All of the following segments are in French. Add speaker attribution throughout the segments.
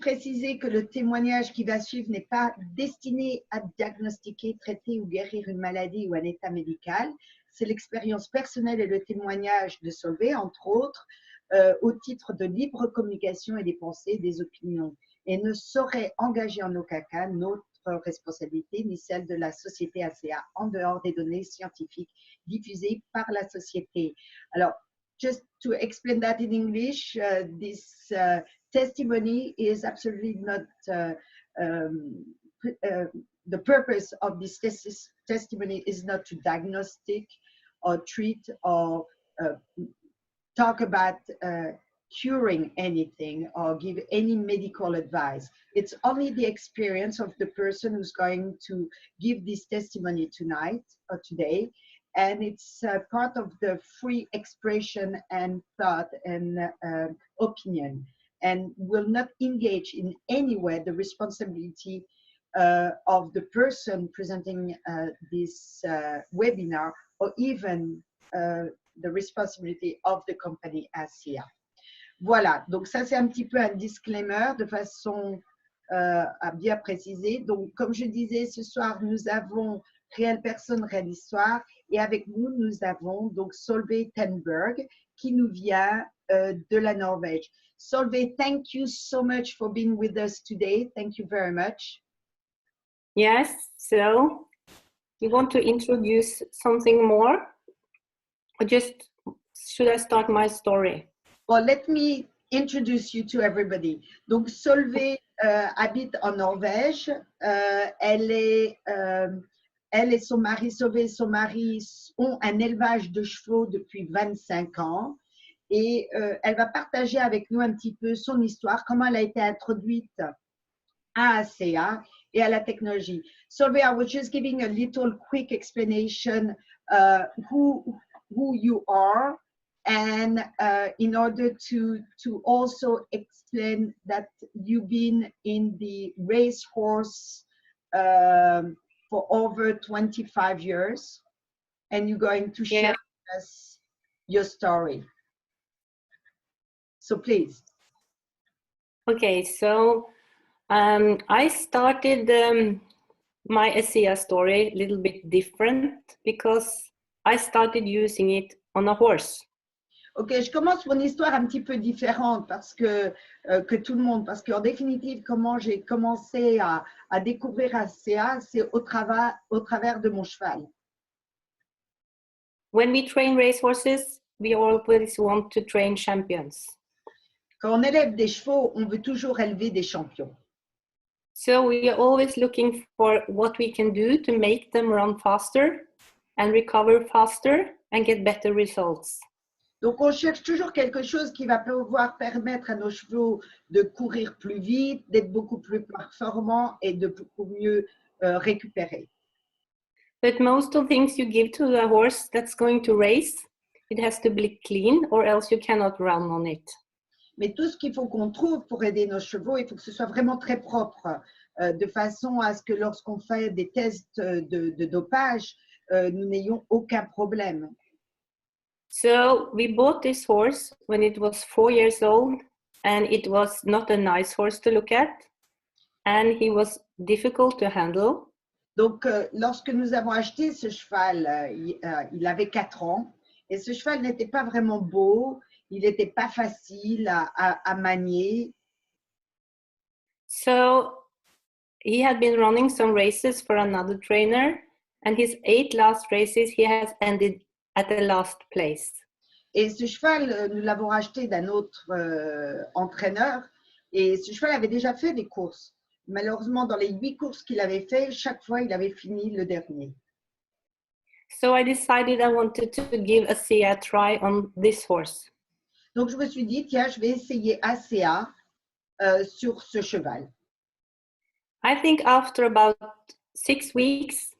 Speaker 1: préciser que le témoignage qui va suivre n'est pas destiné à diagnostiquer, traiter ou guérir une maladie ou un état médical. C'est l'expérience personnelle et le témoignage de Solveig, entre autres, au titre de libre communication et des pensées et des opinions, et ne saurait engager en aucun cas notre responsabilité ni celle de la société ACA en dehors des données scientifiques diffusées par la société. Alors, just to explain that in English, this testimony is absolutely not the purpose of this testimony is not to diagnostic or treat or talk about curing anything or give any medical advice. It's only the experience of the person who's going to give this testimony tonight or today. And it's part of the free expression and thought and opinion, and will not engage in any way the responsibility of the person presenting this webinar, or even the responsibility of the company ACA. Voilà, donc ça c'est un petit peu un disclaimer de façon à bien préciser. Donc comme je disais, ce soir nous avons Réelle Personne, Réelle Histoire, et avec nous, nous avons donc Solveig Tenberg qui nous vient de la Norvège. Solveig, thank you so much for being with us today. Thank you very much.
Speaker 2: Yes, so you want to introduce something more? Or just should I start my story?
Speaker 1: Well, let me introduce you to everybody. Donc Solveig habite en Norvège. Elle et son mari, Solveig et son mari, ont un élevage de chevaux depuis 25 ans. Et elle va partager avec nous un petit peu son histoire, comment elle a été introduite à ACA et à la technologie. Solveig, I was just giving a little quick explanation who you are, and in order to also explain that you've been in the racehorse for over 25 years, and you're going to share with us your story. So please.
Speaker 2: Okay, so I started my ACA story a little bit different because I started using it on a horse.
Speaker 1: Ok, je commence mon histoire un petit peu différente parce que tout le monde, parce qu'en définitive, comment j'ai commencé à découvrir ACA, c'est au travers de mon cheval.
Speaker 2: When we train racehorses, we always want to train champions.
Speaker 1: Quand on élève des chevaux, on veut toujours élever des champions.
Speaker 2: So we are always looking for what we can do to make them run faster and recover faster and get better results.
Speaker 1: Donc, on cherche toujours quelque chose qui va pouvoir permettre à nos chevaux de courir plus vite, d'être beaucoup plus performants et de beaucoup mieux récupérer.
Speaker 2: But most of the things you give to a horse that's going to race, it has to be clean or else you cannot run on it.
Speaker 1: Mais tout ce qu'il faut qu'on trouve pour aider nos chevaux, il faut que ce soit vraiment très propre, de façon à ce que lorsqu'on fait des tests de dopage, nous n'ayons aucun problème.
Speaker 2: So we bought this horse when it was 4 years old, and it was not a nice horse to look at, and he was difficult to handle.
Speaker 1: Donc, lorsque nous avons acheté ce cheval, il avait 4 ans, et ce cheval n'était pas vraiment beau, il n'était pas facile à manier.
Speaker 2: So he had been running some races for another trainer, and his 8 last races he has ended at the last place.
Speaker 1: Et ce cheval, nous l'avons acheté d'un autre entraîneur, et ce cheval avait déjà fait des courses. Malheureusement, dans les 8 courses qu'il avait fait, chaque fois, il avait fini le dernier.
Speaker 2: So I decided I wanted to give ACA a try on this horse.
Speaker 1: Donc, je me suis dit, tiens, je vais essayer ACA sur ce cheval.
Speaker 2: I think after about 6 weeks,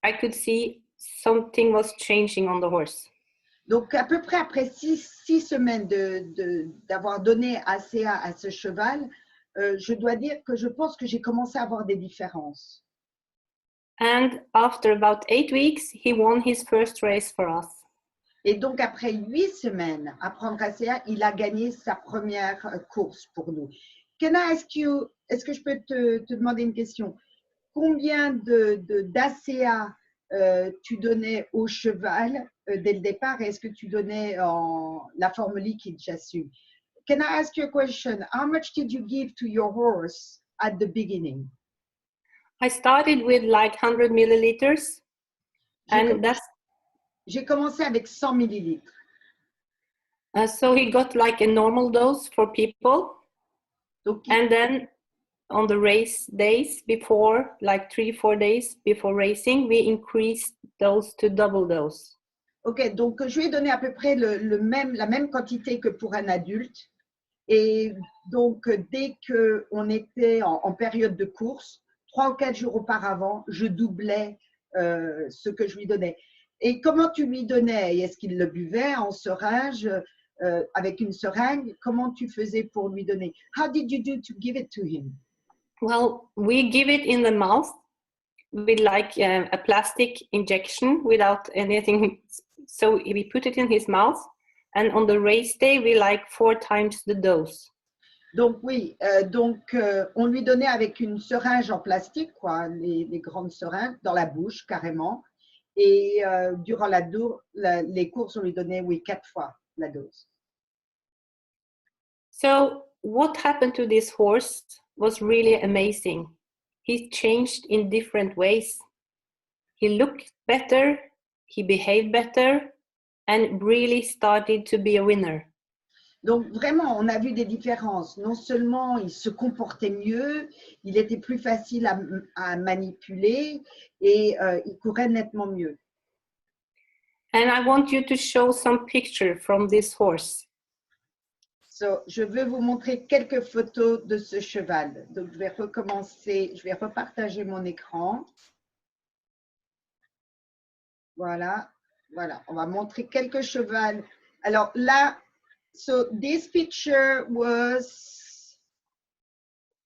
Speaker 2: I could see something was changing on the horse.
Speaker 1: Donc, à peu près après 6 semaines d'avoir donné ACA à ce cheval, je dois dire que je pense que j'ai commencé à avoir des différences.
Speaker 2: And after about 8 weeks, he won his first race for us.
Speaker 1: Et donc, après 8 semaines à prendre ACA, il a gagné sa première course pour nous. can I ask you, est-ce que je peux te demander une question? Combien d'ACA tu donnais au cheval dès le départ et est-ce que tu donnais la forme liquide, j'assume? Can I ask you a question? How much did you give to your horse at the beginning?
Speaker 2: I started with like 100 milliliters.
Speaker 1: J'ai commencé avec 100 millilitres.
Speaker 2: So he got like a normal dose for people.
Speaker 1: Donc,
Speaker 2: and then on the race days before, like 3-4 days before racing, we increased those to double dose.
Speaker 1: Ok, donc je lui ai donné à peu près la même quantité que pour un adulte. Et donc, dès qu'on était en période de course, 3 ou 4 jours auparavant, je doublais ce que je lui donnais. Et comment tu lui donnais? Est-ce qu'il le buvait en seringue, avec une seringue? Comment tu faisais pour lui donner? How did you do to give it to him?
Speaker 2: Well, we give it in the mouth with like a plastic injection without anything. So we put it in his mouth, and on the race day, we like 4 times the dose.
Speaker 1: Donc oui, on lui donnait avec une seringue en plastique, quoi, les grandes seringues, dans la bouche carrément. Et durant les courses, on lui donnait, oui, 4 fois la dose.
Speaker 2: So what happened to this horse was really amazing. He changed in different ways. He looked better, he behaved better, and really started to be a winner.
Speaker 1: Donc vraiment, on a vu des différences. Non seulement il se comportait mieux, il était plus facile à manipuler et il courait nettement mieux.
Speaker 2: And I want you to show some picture from this horse.
Speaker 1: So, je veux vous montrer quelques photos de ce cheval. Donc je vais recommencer, je vais repartager mon écran. Voilà, voilà. On va montrer quelques chevals. Alors là, so this picture was,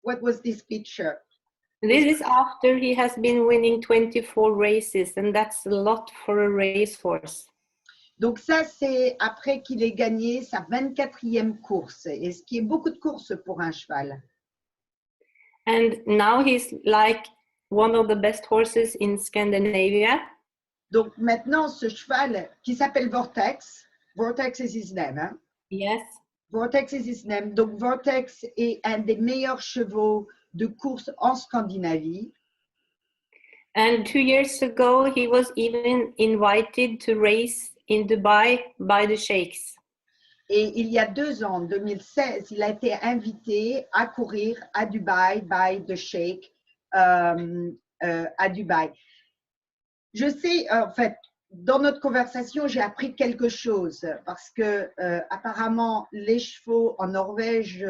Speaker 1: what was this picture?
Speaker 2: This is after he has been winning 24 races, and that's a lot for a racehorse.
Speaker 1: Donc ça, c'est après qu'il ait gagné sa 24e course, et ce qui est beaucoup de courses pour un cheval.
Speaker 2: And now he's like one of the best horses in Scandinavia.
Speaker 1: Donc maintenant, ce cheval qui s'appelle Vortex, Vortex is his name, hein?
Speaker 2: Yes.
Speaker 1: Vortex is his name. Donc Vortex est un des meilleurs chevaux de course en Scandinavie.
Speaker 2: And 2 years ago, he was even invited to race in Dubai by the sheikhs.
Speaker 1: Et il y a 2 ans, en 2016, il a été invité à courir à Dubaï by the sheikh à Dubaï. Je sais, en fait, dans notre conversation, j'ai appris quelque chose parce que apparemment, les chevaux en Norvège,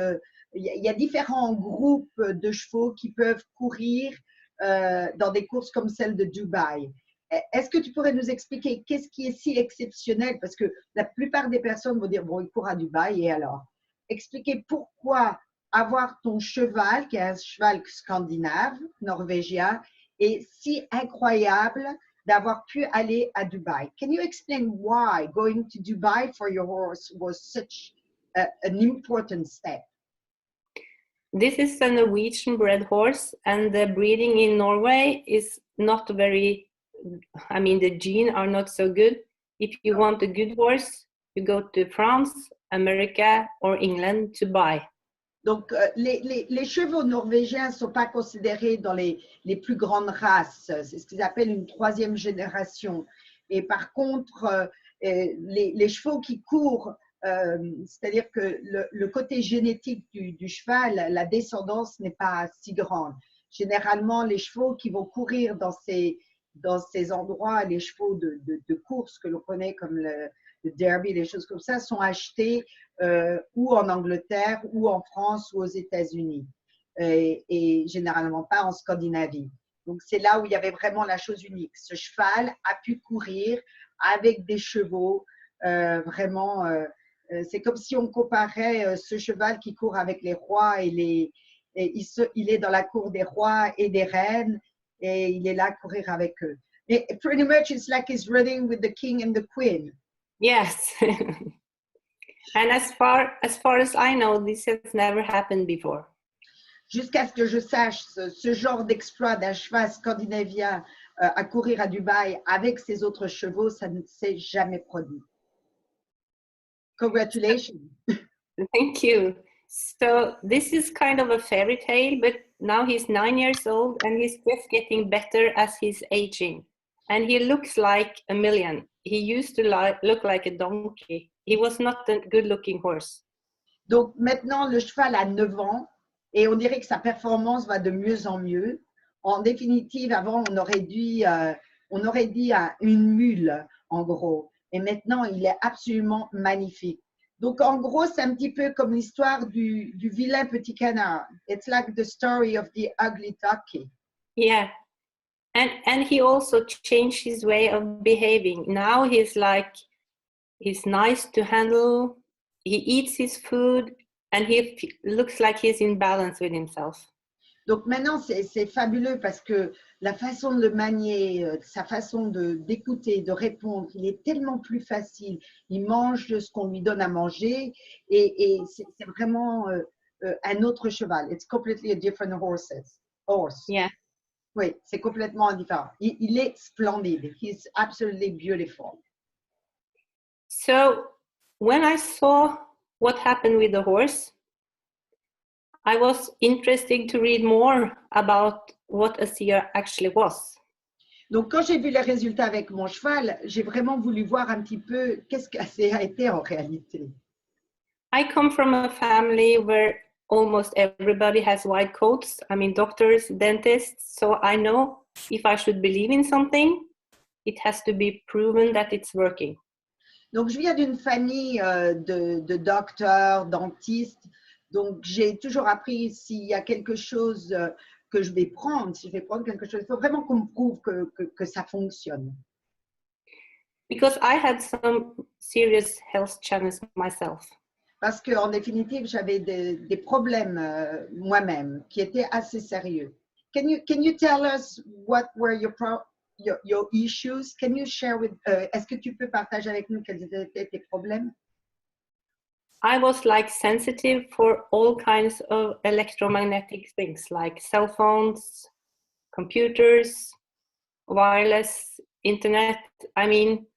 Speaker 1: il y a différents groupes de chevaux qui peuvent courir dans des courses comme celle de Dubaï. Est-ce que tu pourrais nous expliquer qu'est-ce qui est si exceptionnel? Parce que la plupart des personnes vont dire, bon, il court à Dubaï et alors? Expliquer pourquoi avoir ton cheval, qui est un cheval scandinave, norvégien, est si incroyable d'avoir pu aller à Dubaï. Can you explain why going to Dubai for your horse was such an important step?
Speaker 2: This is a Norwegian bred horse, and the breeding in Norway is not very, I mean, the genes are not so good. If you want a good horse, you go to France, America, or England to buy.
Speaker 1: Donc, les chevaux norvégiens ne sont pas considérés dans les plus grandes races. C'est ce qu'ils appellent une 3e génération. Et par contre, les chevaux qui courent, c'est-à-dire que le côté génétique du cheval, la descendance n'est pas si grande. Généralement, les chevaux qui vont courir dans ces endroits, les chevaux de course que l'on connaît comme le derby, les choses comme ça, sont achetés ou en Angleterre, ou en France, ou aux États-Unis. Et généralement pas en Scandinavie. Donc, c'est là où il y avait vraiment la chose unique. Ce cheval a pu courir avec des chevaux vraiment. C'est comme si on comparait ce cheval qui court avec les rois et il est dans la cour des rois et des reines et il est là à courir avec eux. Et pretty much it's like he's running with the king and the queen.
Speaker 2: Yes. And as far as I know, this has never happened before.
Speaker 1: jusqu'à ce que je sache ce genre d'exploit d'un cheval scandinavien à courir à Dubaï avec ses autres chevaux, ça ne s'est jamais produit. Congratulations.
Speaker 2: Thank you. So this is kind of a fairy tale, but now he's 9 years old and he's just getting better as he's aging. And he looks like a million. He used to look like a donkey. He was not a good-looking horse.
Speaker 1: Donc maintenant, le cheval a 9 ans et on dirait que sa performance va de mieux en mieux. En définitive, avant, on aurait dit une mule, en gros. Et maintenant, il est absolument magnifique. Donc, en gros, c'est un petit peu comme l'histoire du vilain petit canard. It's like the story of the ugly duckling.
Speaker 2: Yeah. And he also changed his way of behaving. Now he's nice to handle. He eats his food and he looks like he's in balance with himself.
Speaker 1: Donc maintenant, c'est fabuleux parce que la façon de le manier, sa façon d'écouter, de répondre, il est tellement plus facile. Il mange ce qu'on lui donne à manger et c'est vraiment un autre cheval. It's completely a different horse.
Speaker 2: Yeah.
Speaker 1: Oui, c'est complètement différent. Il est splendide. He's absolutely beautiful.
Speaker 2: So when I saw what happened with the horse, I was interested to read more about what a seer actually was.
Speaker 1: Donc, quand j'ai vu les résultats avec mon cheval, j'ai vraiment voulu voir un petit peu qu'est-ce que ça a été en réalité.
Speaker 2: I come from a family where almost everybody has white coats. I mean, doctors, dentists. So I know if I should believe in something, it has to be proven that it's working.
Speaker 1: Donc, je viens d'une famille de docteurs, dentistes. Donc, j'ai toujours appris s'il y a quelque chose que je vais prendre, si je vais prendre quelque chose, il faut vraiment qu'on me prouve que ça fonctionne.
Speaker 2: Because I had some serious health challenges myself.
Speaker 1: Parce qu'en définitive, j'avais des problèmes moi-même qui étaient assez sérieux. Can you tell us what were your issues? Can you share with est-ce que tu peux partager avec nous quels étaient tes problèmes?
Speaker 2: I was like sensitive for all kinds of electromagnetic things like cell phones, computers, wireless, internet. I mean,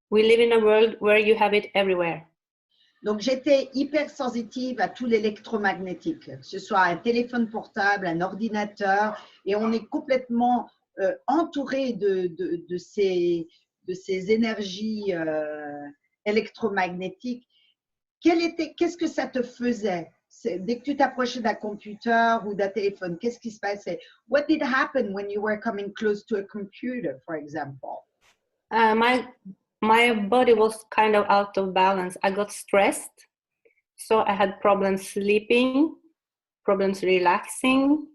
Speaker 2: we live in a world where you have it everywhere.
Speaker 1: Donc, j'étais hyper sensitive à tout l'électromagnétique, que ce soit un téléphone portable, un ordinateur, et on est complètement entouré de ces énergies électromagnétiques. Qu'est-ce que ça te faisait dès que tu t'approchais d'un computer ou d'un téléphone? Qu'est-ce qui se passait? What did happen when you were coming close to a computer, for example?
Speaker 2: My body was kind of out of balance. I got stressed, so I had problems sleeping, problems relaxing,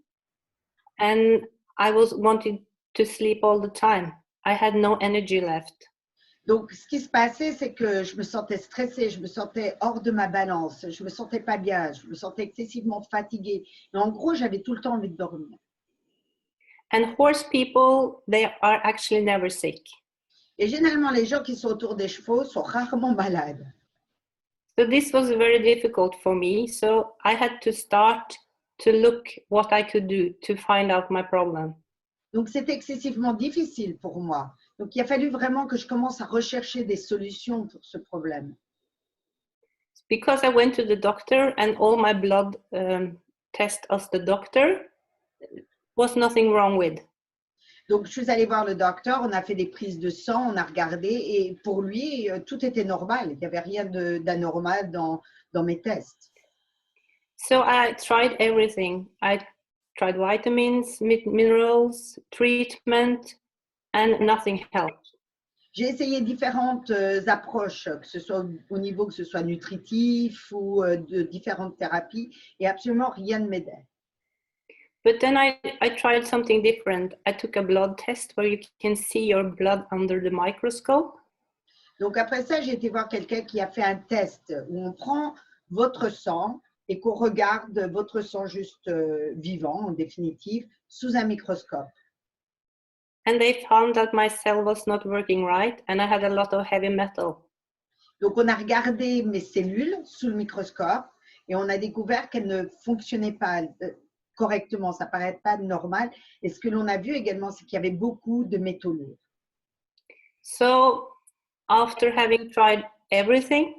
Speaker 2: and I was wanting to sleep all the time. I had no energy left.
Speaker 1: Donc, ce qui se passait, c'est que je me sentais stressée, je me sentais hors de ma balance, je me sentais pas bien, je me sentais excessivement fatiguée. Et en gros, j'avais tout le temps envie de dormir.
Speaker 2: And horse people, they are actually never sick.
Speaker 1: Et généralement, les gens qui sont autour des chevaux sont rarement malades.
Speaker 2: So this was very difficult for me. So I had to start to look what I could do to find out my problem.
Speaker 1: Donc, c'était excessivement difficile pour moi. Donc, il a fallu vraiment que je commence à rechercher des solutions pour ce problème.
Speaker 2: Because I went to the doctor and all my blood tests of the doctor was nothing wrong with.
Speaker 1: Donc, je suis allée voir le docteur, on a fait des prises de sang, on a regardé et pour lui, tout était normal. Il n'y avait rien d'anormal dans mes tests.
Speaker 2: So I tried everything. I tried vitamins, minerals, treatment, and nothing helped.
Speaker 1: J'ai essayé différentes approches, que ce soit au niveau que ce soit nutritif ou de différentes thérapies et absolument rien ne m'aidait.
Speaker 2: But then I tried something different. I took a blood test where you can see your blood under the microscope.
Speaker 1: Donc après ça, j'ai été voir quelqu'un qui a fait un test où on prend votre sang et qu'on regarde votre sang juste vivant, en définitive, sous un microscope.
Speaker 2: And they found that my cell was not working right and I had a lot of heavy metal.
Speaker 1: Donc on a regardé mes cellules sous le microscope et on a découvert qu'elles ne fonctionnaient pas correctement, ça paraît pas normal. Et ce que l'on a vu également, c'est qu'il y avait beaucoup de métaux lourds.
Speaker 2: So after having tried everything,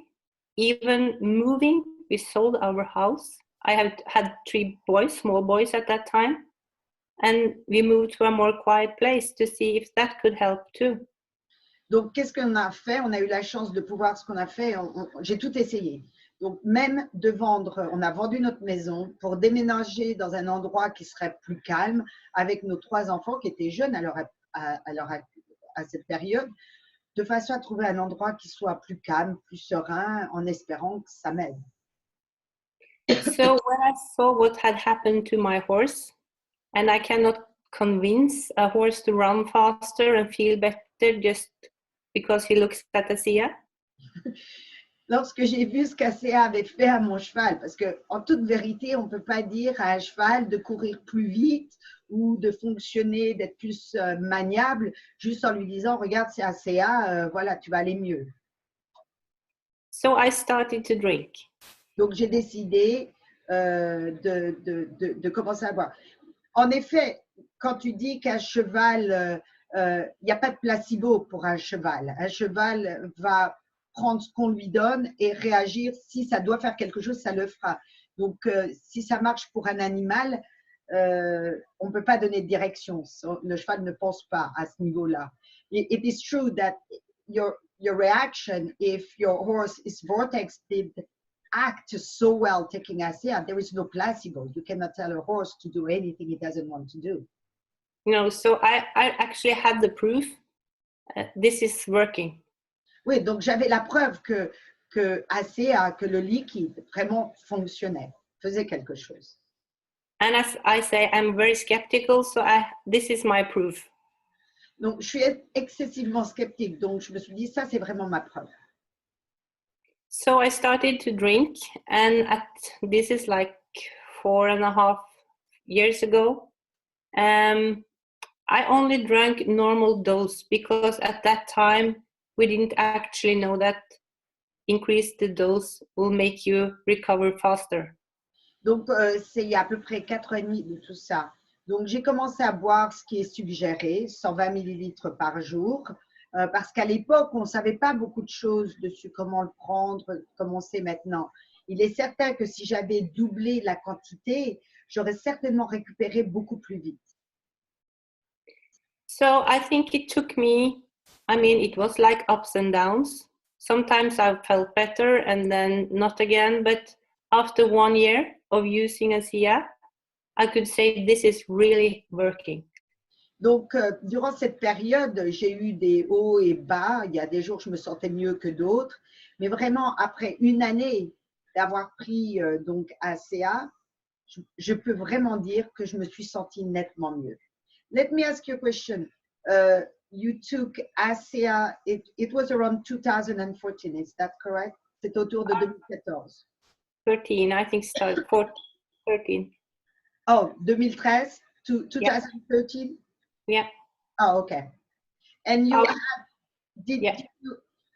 Speaker 2: even moving, we sold our house. I had 3 boys, small boys at that time, and we moved to a more quiet place to see if that could help too.
Speaker 1: Donc, qu'est-ce qu'on a fait? On a eu la chance de pouvoir, ce qu'on a fait, j'ai tout essayé. Donc, même de vendre, on a vendu notre maison pour déménager dans un endroit qui serait plus calme avec nos 3 enfants qui étaient jeunes à cette période, de façon à trouver un endroit qui soit plus calme, plus serein, en espérant que ça m'aide.
Speaker 2: So when I saw what had happened to my horse, and I cannot convince a horse to run faster and feel better just because he looks at ASEA.
Speaker 1: Lorsque j'ai vu ce qu'ASEA avait fait à mon cheval, parce qu'en toute vérité, on ne peut pas dire à un cheval de courir plus vite ou de fonctionner, d'être plus maniable, juste en lui disant, regarde, c'est ASEA, voilà, tu vas aller mieux.
Speaker 2: So I started to drink.
Speaker 1: Donc, j'ai décidé de commencer à boire. En effet, quand tu dis qu'un cheval, il n'y a pas de placebo pour un cheval. Un cheval va prendre ce qu'on lui donne et réagir. Si ça doit faire quelque chose, ça le fera. Donc, si ça marche pour un animal, on ne peut pas donner de direction. Le cheval ne pense pas à ce niveau-là. It is true that your reaction, if your horse is vortex, did act so well taking ASEA, there is no placebo. You cannot tell a horse to do anything it doesn't want to do.
Speaker 2: No, so I actually had the proof. This is working.
Speaker 1: Oui, donc j'avais la preuve que ASEA, que le liquide vraiment fonctionnait, faisait quelque chose.
Speaker 2: And as I say, I'm very skeptical, so this is my proof.
Speaker 1: Donc, je suis excessivement sceptique, donc je me suis dit, ça, c'est vraiment ma preuve.
Speaker 2: So I started to drink, and this is like 4.5 years ago. I only drank normal dose because at that time we didn't actually know that increase the dose will make you recover faster.
Speaker 1: Donc, c'est il y a à peu près 4 ans et demi de tout ça. Donc, j'ai commencé à boire ce qui est suggéré, 120 millilitres par jour, parce qu'à l'époque, on ne savait pas beaucoup de choses dessus, comment le prendre, comme on sait maintenant. Il est certain que si j'avais doublé la quantité, j'aurais certainement récupéré beaucoup plus vite.
Speaker 2: So I think it took me, it was like ups and downs. Sometimes I felt better and then not again, but after 1 year of using ASEA, I could say this is really working.
Speaker 1: Donc, durant cette période, j'ai eu des hauts et bas. Il y a des jours, je me sentais mieux que d'autres. Mais vraiment, après 1 année d'avoir pris donc ASEA, je peux vraiment dire que je me suis sentie nettement mieux. Let me ask you a question. You took ASEA, it was around 2014, is that correct? C'est autour de 2014.
Speaker 2: 13, I think started 13.
Speaker 1: Oh, 2013 to 2013?
Speaker 2: Yeah.
Speaker 1: Oh, okay. And you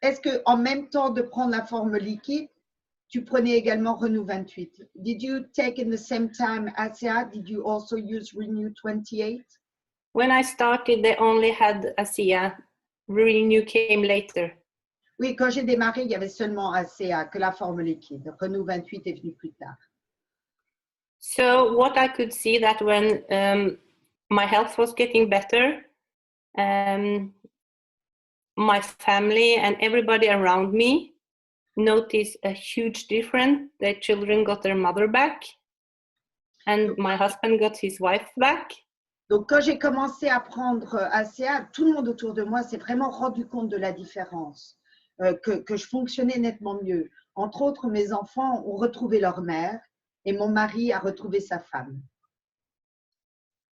Speaker 1: est-ce que en même temps de prendre la forme liquide, tu prenais également Renew 28? Did you take in the same time ASEA? Did you also use Renew 28?
Speaker 2: When I started, they only had ASEA. Renew came later.
Speaker 1: Oui, quand j'ai démarré, il y avait seulement ASEA, que la forme liquide. Renew 28 est venu plus tard.
Speaker 2: So what I could see that when my health was getting better, my family and everybody around me noticed a huge difference. Their children got their mother back, and my husband got his wife back.
Speaker 1: Donc, quand j'ai commencé à prendre ASEA, tout le monde autour de moi s'est vraiment rendu compte de la différence, que je fonctionnais nettement mieux. Entre autres, mes enfants ont retrouvé leur mère et mon mari a retrouvé sa femme.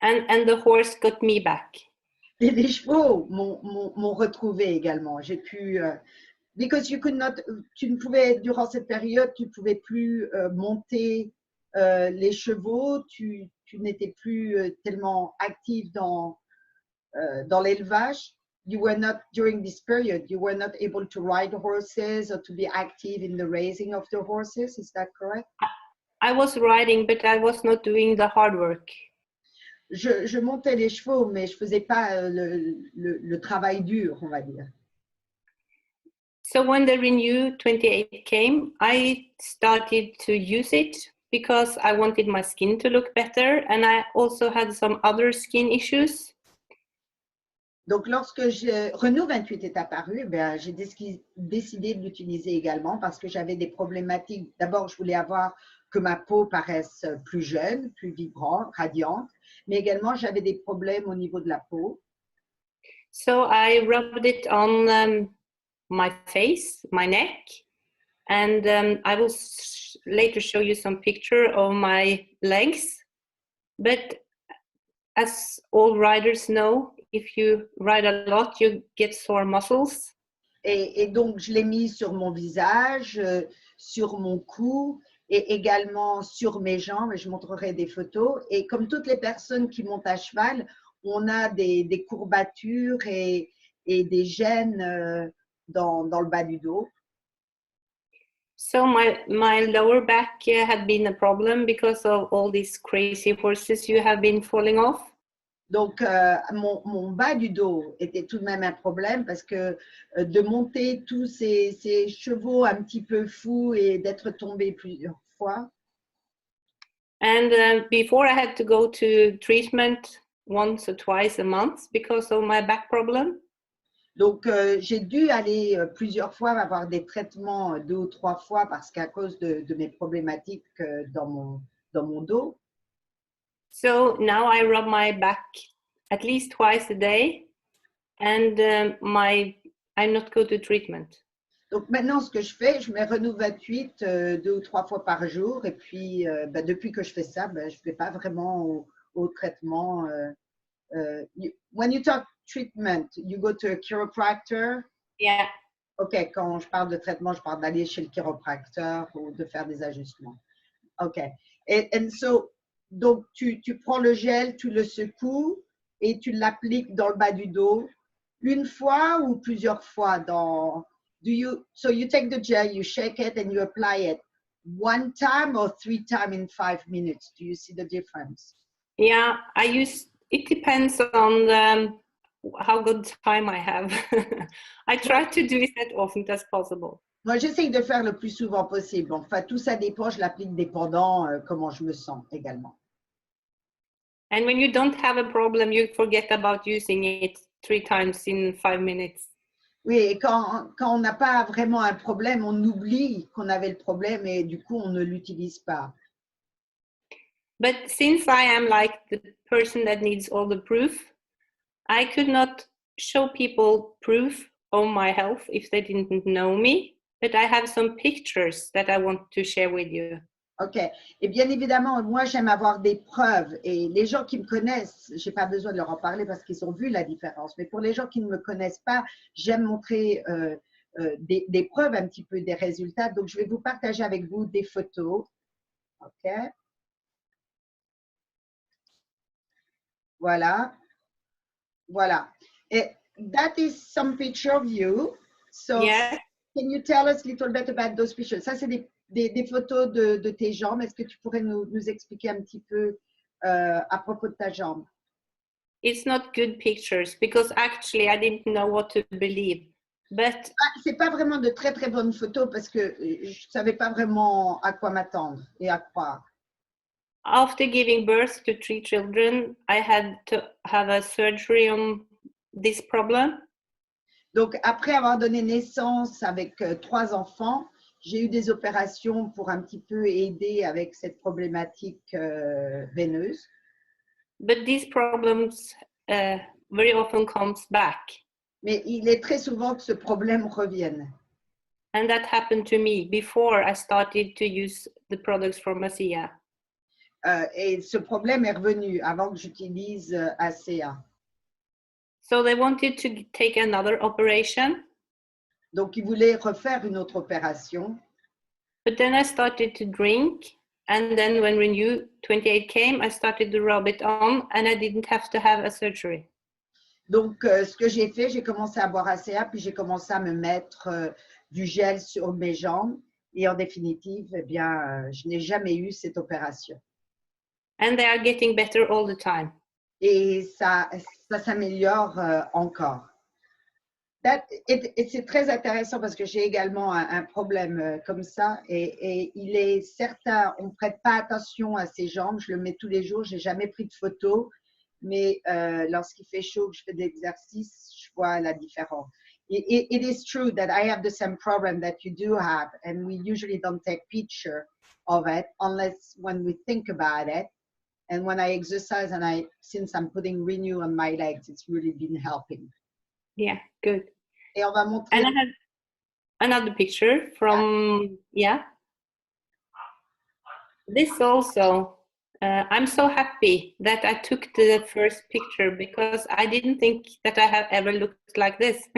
Speaker 2: And the horse got me back.
Speaker 1: Et les chevaux m'ont retrouvé également. J'ai pu, because you could not, tu ne pouvais, durant cette période, tu ne pouvais plus monter les chevaux, tu n'étais plus tellement active dans l'élevage. You were not, during this period, you were not able to ride horses or to be active in the raising of the horses. Is that correct?
Speaker 2: I was riding, but I was not doing the hard work.
Speaker 1: Je montais les chevaux, mais je faisais pas le travail dur, on va dire.
Speaker 2: So when the Renew 28 came, I started to use it because I wanted my skin to look better, and I also had some other skin issues.
Speaker 1: Donc, lorsque Renault 28 est apparu, ben, j'ai décidé de l'utiliser également parce que j'avais des problématiques. D'abord, je voulais avoir que ma peau paraisse plus jeune, plus vibrante, radiante, mais également j'avais des problèmes au niveau de la peau.
Speaker 2: So I rubbed it on my face, my neck, and I will later show you some picture of my legs. But as all riders know, if you ride a lot, you get sore muscles.
Speaker 1: Et donc, je l'ai mis sur mon visage, sur mon cou et également sur mes jambes. Je montrerai des photos. Et comme toutes les personnes qui montent à cheval, on a des courbatures et des gènes dans le bas du dos.
Speaker 2: So my lower back had been a problem because of all these crazy horses you have been falling off.
Speaker 1: Donc, mon bas du dos était tout de même un problème parce que de monter tous ces chevaux un petit peu fous et d'être tombé plusieurs fois.
Speaker 2: And before I had to go to treatment once or twice a month because of my back problem.
Speaker 1: Donc, j'ai dû aller plusieurs fois avoir des traitements 2 ou 3 fois parce qu'à cause de mes problématiques dans mon dos.
Speaker 2: So now I rub my back at least twice a day, and I not go to treatment.
Speaker 1: Donc maintenant, ce que je fais, je mets Renault 28 2 ou 3 fois par jour. Et puis, depuis que je fais ça, je ne vais pas vraiment au traitement. When you talk treatment, you go to a chiropractor?
Speaker 2: Yeah.
Speaker 1: OK, quand je parle de traitement, je parle d'aller chez le chiropracteur ou de faire des ajustements. OK. And so, donc, tu prends le gel, tu le secoues et tu l'appliques dans le bas du dos une fois ou plusieurs fois so you take the gel, you shake it and you apply it one time or 3 times in 5 minutes? Do you see the difference?
Speaker 2: Yeah, it depends on how good time I have. I try to do it as often as possible.
Speaker 1: Moi, j'essaye de faire le plus souvent possible. Enfin, tout ça dépend, je l'applique dépendant comment je me sens également.
Speaker 2: And when you don't have a problem, you forget about using it 3 times in 5 minutes.
Speaker 1: Oui, et quand on n'a pas vraiment un problème, on oublie qu'on avait le problème et du coup, on ne l'utilise pas.
Speaker 2: But since I am like the person that needs all the proof, I could not show people proof of my health if they didn't know me, but I have some pictures that I want to share with you.
Speaker 1: OK. Et bien évidemment, moi, j'aime avoir des preuves. Et les gens qui me connaissent, je n'ai pas besoin de leur en parler parce qu'ils ont vu la différence. Mais pour les gens qui ne me connaissent pas, j'aime montrer des preuves un petit peu des résultats. Donc, je vais vous partager avec vous des photos. OK. Voilà. Voilà. Et that is some picture of you. So,
Speaker 2: yeah.
Speaker 1: Can you tell us a little bit about those pictures? Ça, c'est des photos de tes jambes. Est-ce que tu pourrais nous expliquer un petit peu à propos de ta jambe?
Speaker 2: It's not good pictures because actually I didn't know what to believe. But
Speaker 1: c'est pas vraiment de très très bonnes photos parce que je savais pas vraiment à quoi m'attendre et à croire.
Speaker 2: After giving birth to 3 children, I had to have a surgery on this problem.
Speaker 1: Donc après avoir donné naissance avec 3 enfants, j'ai eu des opérations pour un petit peu aider avec cette problématique veineuse.
Speaker 2: But these problems very often comes back.
Speaker 1: Mais il est très souvent que ce problème revienne.
Speaker 2: And that happened to me before I started to use the products from ASEA.
Speaker 1: Et ce problème est revenu avant que j'utilise ASEA.
Speaker 2: So they wanted to take another operation.
Speaker 1: Donc ils voulaient refaire une autre opération.
Speaker 2: But then I started to drink. And then when Renew 28 came, I started to rub it on and I didn't have to have a surgery.
Speaker 1: Donc, ce que j'ai fait, j'ai commencé à boire ASEA, puis j'ai commencé à me mettre du gel sur mes jambes. Et en définitive, eh bien, je n'ai jamais eu cette opération.
Speaker 2: And they are getting better all the time.
Speaker 1: Et ça s'améliore encore. C'est très intéressant parce que j'ai également un problème comme ça et il est certain, on ne prête pas attention à ses jambes. Je le mets tous les jours, je n'ai jamais pris de photo, mais lorsqu'il fait chaud, que je fais de l'exercice, je vois la différence. It is true that I have the same problem that you do have, and we usually don't take picture of it unless when we think about it. And when I exercise and since I'm putting Renew on my legs, it's really been helping.
Speaker 2: Yeah, good.
Speaker 1: Et on va montrer.
Speaker 2: And I have another picture from, yeah. This also, I'm so happy that I took the first picture because I didn't think that I have ever looked like this.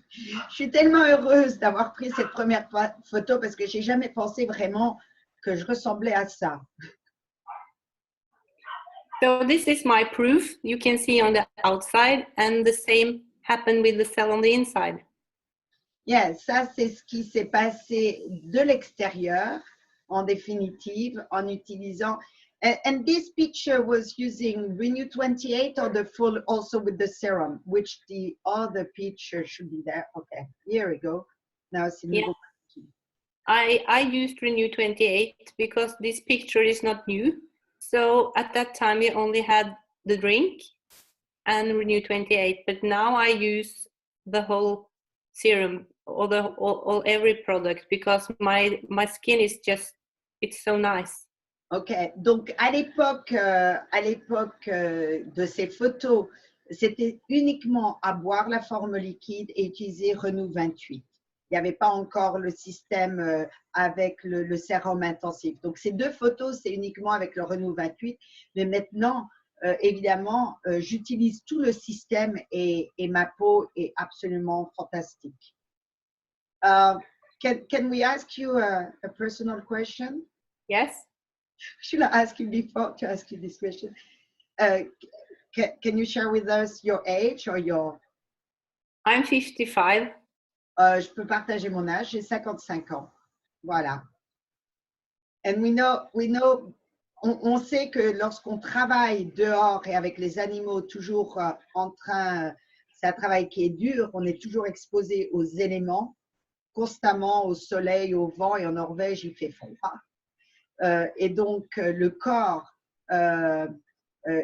Speaker 1: Je suis tellement heureuse d'avoir pris cette première photo parce que j'ai jamais pensé vraiment que je ressemblais à ça.
Speaker 2: So this is my proof. You can see on the outside, and the same happened with the cell on the inside.
Speaker 1: Yeah, ça c'est ce qui s'est passé de l'extérieur, en définitive, en utilisant. And this picture was using Renew 28 or the full also with the serum, which the other picture should be there. Okay, here we go. Now it's in
Speaker 2: Yeah. I used Renew 28 because this picture is not new. So at that time we only had the drink and Renew 28, but now I use the whole serum or every product because my skin is just, it's so nice.
Speaker 1: Ok, donc à l'époque de ces photos, c'était uniquement à boire la forme liquide et utiliser Renew 28. Il n'y avait pas encore le système avec le sérum intensif. Donc ces deux photos, c'est uniquement avec le Renew 28. Mais maintenant, évidemment, j'utilise tout le système et ma peau est absolument fantastique. Can we ask you a personal question?
Speaker 2: Yes.
Speaker 1: Should I ask you before to ask you this question? Can you share with us your age or your?
Speaker 2: I'm 55.
Speaker 1: Je peux partager mon âge, j'ai 55 ans. Voilà. And we know, on sait que lorsqu'on travaille dehors et avec les animaux, toujours en train, c'est un travail qui est dur, on est toujours exposé aux éléments, constamment au soleil, au vent, et en Norvège, il fait froid. Et donc, le corps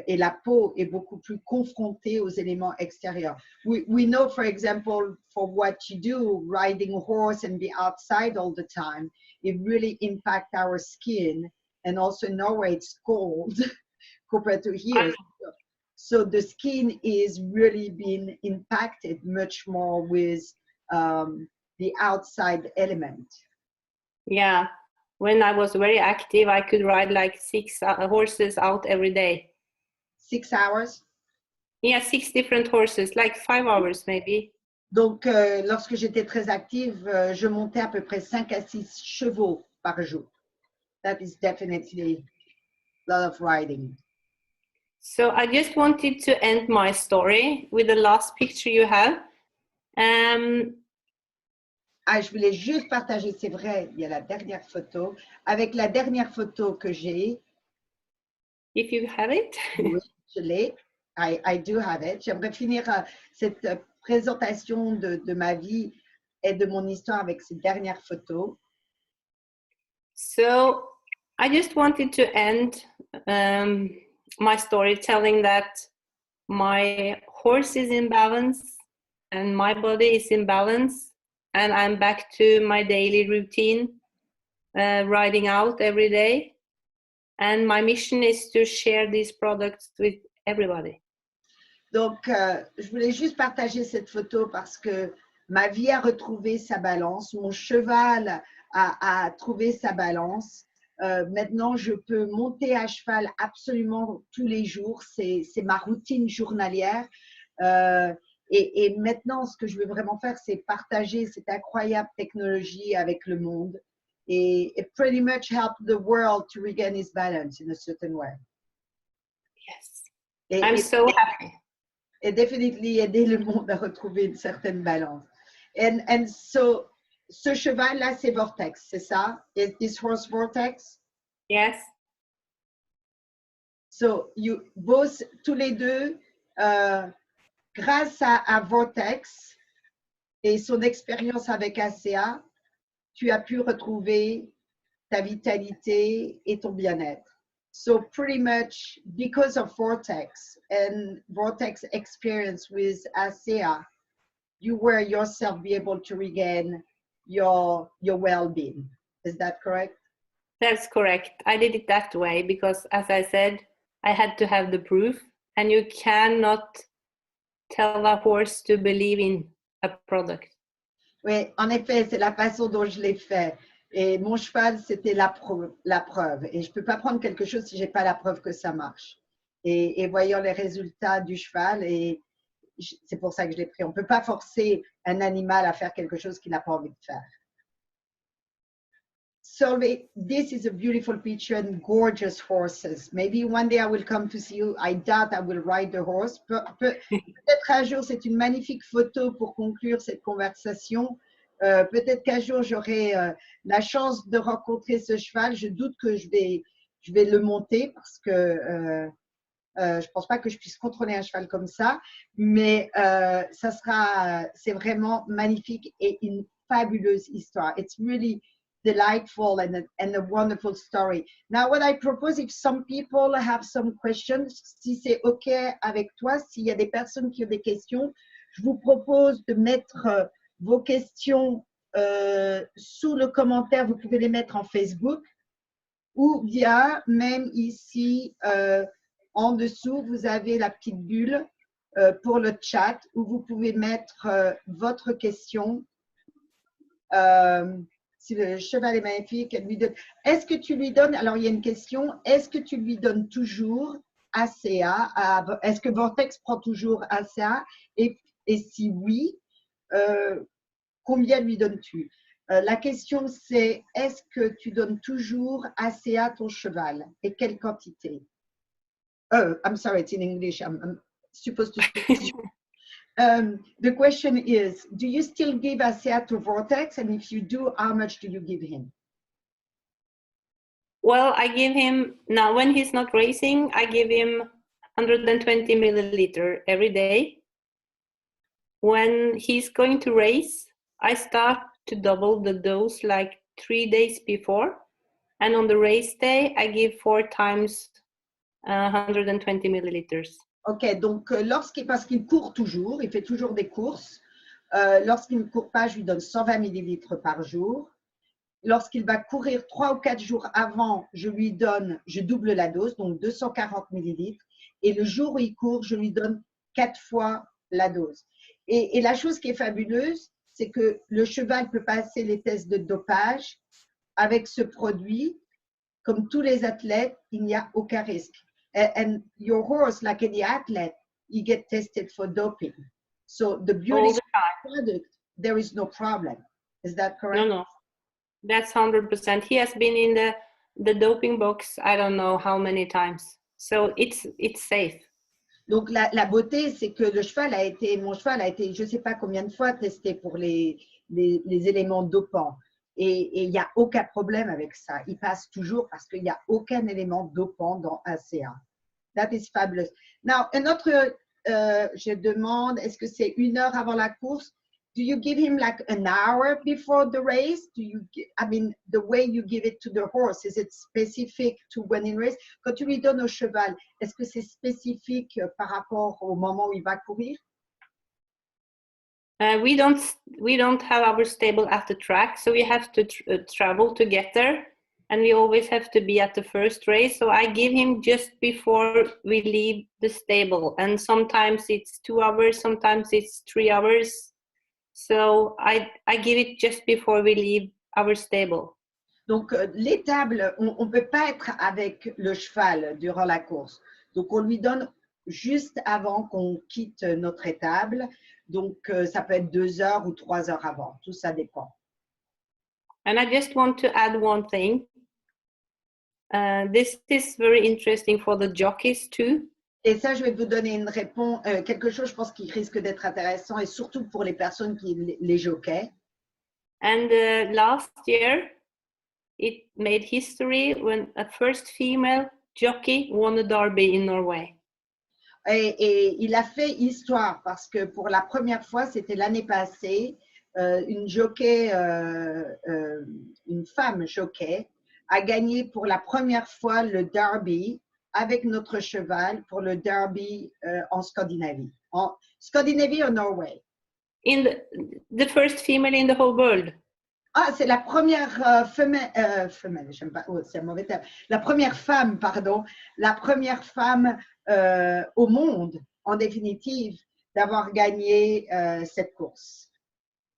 Speaker 1: et la peau est beaucoup plus confrontée aux éléments extérieurs. We know, for example, for what you do, riding a horse and be outside all the time, it really impacts our skin. And also in Norway, it's cold compared to here. So the skin is really being impacted much more with the outside element.
Speaker 2: Yeah. When I was very active, I could ride like 6 horses out every day.
Speaker 1: 6 hours?
Speaker 2: Yeah, 6 different horses, like 5 hours maybe.
Speaker 1: Donc, lorsque j'étais très active, je montais à peu près 5 à 6 chevaux par jour. That is definitely a lot of riding.
Speaker 2: So I just wanted to end my story with the last picture you have.
Speaker 1: Je voulais juste partager, c'est vrai, il y a la dernière photo. Avec la dernière photo que j'ai.
Speaker 2: If you have it.
Speaker 1: Oui, je l'ai. I do have it. J'aimerais finir cette présentation de ma vie et de mon histoire avec cette dernière photo.
Speaker 2: So I just wanted to end my story telling that my horse is in balance and my body is in balance and I'm back to my daily routine, riding out every day. And my mission is to share these products with everybody.
Speaker 1: Donc, je voulais juste partager cette photo parce que ma vie a retrouvé sa balance, mon cheval a trouvé sa balance. Maintenant, je peux monter à cheval absolument tous les jours. C'est ma routine journalière. Et maintenant, ce que je veux vraiment faire, c'est partager cette incroyable technologie avec le monde. Et pretty much help the world to regain its balance in a certain way.
Speaker 2: Yes. I'm so happy.
Speaker 1: Et definitely aider le monde à retrouver une certaine balance. And so ce cheval-là, c'est Vortex, c'est ça? Is this horse Vortex?
Speaker 2: Yes.
Speaker 1: So, tous les deux, grâce à Vortex et son expérience avec ACA, tu as pu retrouver ta vitalité et ton bien-être. So pretty much because of Vortex and Vortex experience with ASEA, you were yourself be able to regain your well-being. Is that correct?
Speaker 2: That's correct. I did it that way because, as I said, I had to have the proof, and you cannot tell a horse to believe in a product.
Speaker 1: Oui, en effet, c'est la façon dont je l'ai fait. Et mon cheval, c'était la preuve. Et je ne peux pas prendre quelque chose si je n'ai pas la preuve que ça marche. Et voyant les résultats du cheval, et c'est pour ça que je l'ai pris. On ne peut pas forcer un animal à faire quelque chose qu'il n'a pas envie de faire. Solveig, this is a beautiful picture and gorgeous horses. Maybe one day I will come to see you. I doubt I will ride the horse. Peut-être un jour, c'est une magnifique photo pour conclure cette conversation. Peut-être qu'un jour, j'aurai la chance de rencontrer ce cheval. Je doute que je vais le monter parce que je ne pense pas que je puisse contrôler un cheval comme ça. Mais c'est vraiment magnifique et une fabuleuse histoire. It's really delightful and a wonderful story. Now, what I propose, if some people have some questions, si c'est OK avec toi, s'il y a des personnes qui ont des questions, je vous propose de mettre vos questions sous le commentaire. Vous pouvez les mettre en Facebook ou bien même ici en dessous, vous avez la petite bulle pour le chat où vous pouvez mettre votre question. Si le cheval est magnifique, elle lui donne. Est-ce que tu lui donnes, alors il y a une question, est-ce que tu lui donnes toujours ACA, est-ce que Vortex prend toujours ACA et si oui, combien lui donnes-tu? La question c'est, est-ce que tu donnes toujours ACA à ton cheval et quelle quantité? I'm sorry, it's in English, I'm supposed to speak. The question is, do you still give ASEA to Vortex? And if you do, how much do you give him?
Speaker 2: Well, I give him, now when he's not racing, I give him 120 milliliter every day. When he's going to race, I start to double the dose like 3 days before. And on the race day, I give 4 times 120 milliliters.
Speaker 1: Ok, donc parce qu'il court toujours, il fait toujours des courses. Lorsqu'il ne court pas, je lui donne 120 millilitres par jour. Lorsqu'il va courir 3 ou 4 jours avant, je double la dose, donc 240 millilitres. Et le jour où il court, je lui donne 4 fois la dose. Et la chose qui est fabuleuse, c'est que le cheval peut passer les tests de dopage avec ce produit. Comme tous les athlètes, il n'y a aucun risque. And your horse, like any athlete, you get tested for doping. So the beauty of the product, there is no problem. Is that correct?
Speaker 2: No. That's 100%. He has been in the doping box, I don't know how many times. So it's safe.
Speaker 1: Donc la beauté, c'est que mon cheval a été, je ne sais pas combien de fois testé pour les éléments dopants. Et il n'y a aucun problème avec ça. Il passe toujours parce qu'il n'y a aucun élément dopant dans ACA. That is fabulous. Now, je demande, est-ce que c'est 1 heure avant la course? Do you give him like an hour before the race? The way you give it to the horse, is it specific to when in race? Quand tu lui donnes au cheval, est-ce que c'est spécifique par rapport au moment où il va courir?
Speaker 2: We don't have our stable at the track, so we have to travel to get there, and we always have to be at the first race. So I give him just before we leave the stable, and sometimes it's 2 hours, sometimes it's 3 hours. So I give it just before we leave our stable.
Speaker 1: Donc l'étable, on ne peut pas être avec le cheval durant la course. Donc on lui donne juste avant qu'on quitte notre étable. Donc, ça peut être 2 heures ou 3 heures avant. Tout ça dépend.
Speaker 2: And I just want to add one thing. This is very interesting for the jockeys too.
Speaker 1: Et ça, je vais vous donner une réponse, quelque chose, je pense, qui risque d'être intéressant et surtout pour les personnes les jockeys.
Speaker 2: And last year, it made history when a first female jockey won a derby in Norway.
Speaker 1: Et il a fait histoire parce que pour la première fois, c'était l'année passée, une jockey, une femme jockey, a gagné pour la première fois le derby avec notre cheval pour le derby en Scandinavie. En Scandinavie ou Norway?
Speaker 2: In the first female in the whole world.
Speaker 1: Ah, c'est la première femelle, j'aime pas, oh, c'est un mauvais terme. La première femme, pardon, la première femme au monde, en définitive, d'avoir gagné cette course.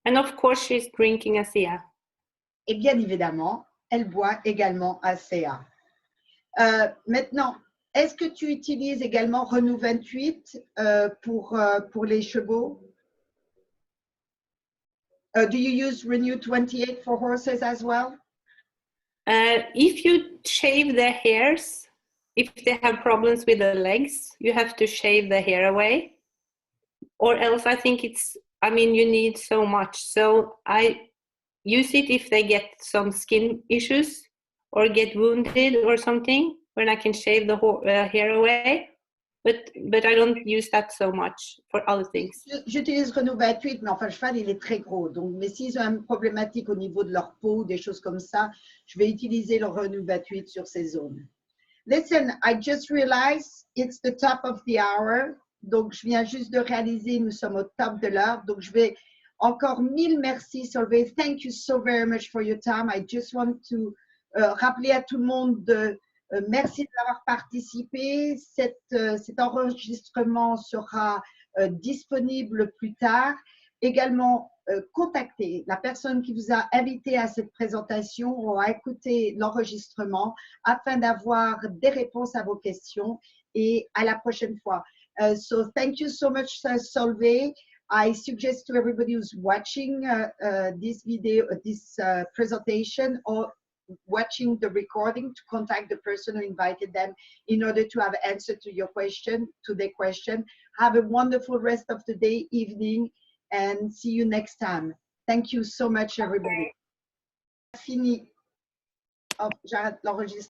Speaker 2: And of course, she's drinking ASEA.
Speaker 1: Et bien évidemment, elle boit également ASEA. Maintenant, est-ce que tu utilises également Renew 28 pour les chevaux? Do you use Renew 28 for horses as well?
Speaker 2: If you shave their hairs, if they have problems with the legs, you have to shave the hair away. Or else I think you need so much. So I use it if they get some skin issues or get wounded or something, when I can shave the hair away. But I don't use that so much for other things.
Speaker 1: J'utilise Renew 28, mais enfin, le cheval, il est très gros. Donc, mais s'ils ont une problématique au niveau de leur peau, des choses comme ça, je vais utiliser le Renew 28 sur ces zones. Listen, I just realized it's the top of the hour. Donc, je viens juste de réaliser, nous sommes au top de l'heure. Donc, je vais encore 1000 merci, Solveig. Thank you so very much for your time. I just want to rappeler à tout le monde de merci d'avoir participé. Cet enregistrement sera disponible plus tard. Également, contactez la personne qui vous a invité à cette présentation ou à écouter l'enregistrement afin d'avoir des réponses à vos questions et à la prochaine fois. So thank you so much, Solveig. I suggest to everybody who's watching this video, this presentation, or watching the recording to contact the person who invited them in order to have answer to your question, to their question. Have a wonderful rest of the day, evening, and see you next time. Thank you so much, everybody. Fini. Oh, j'arrête l'enregistrement.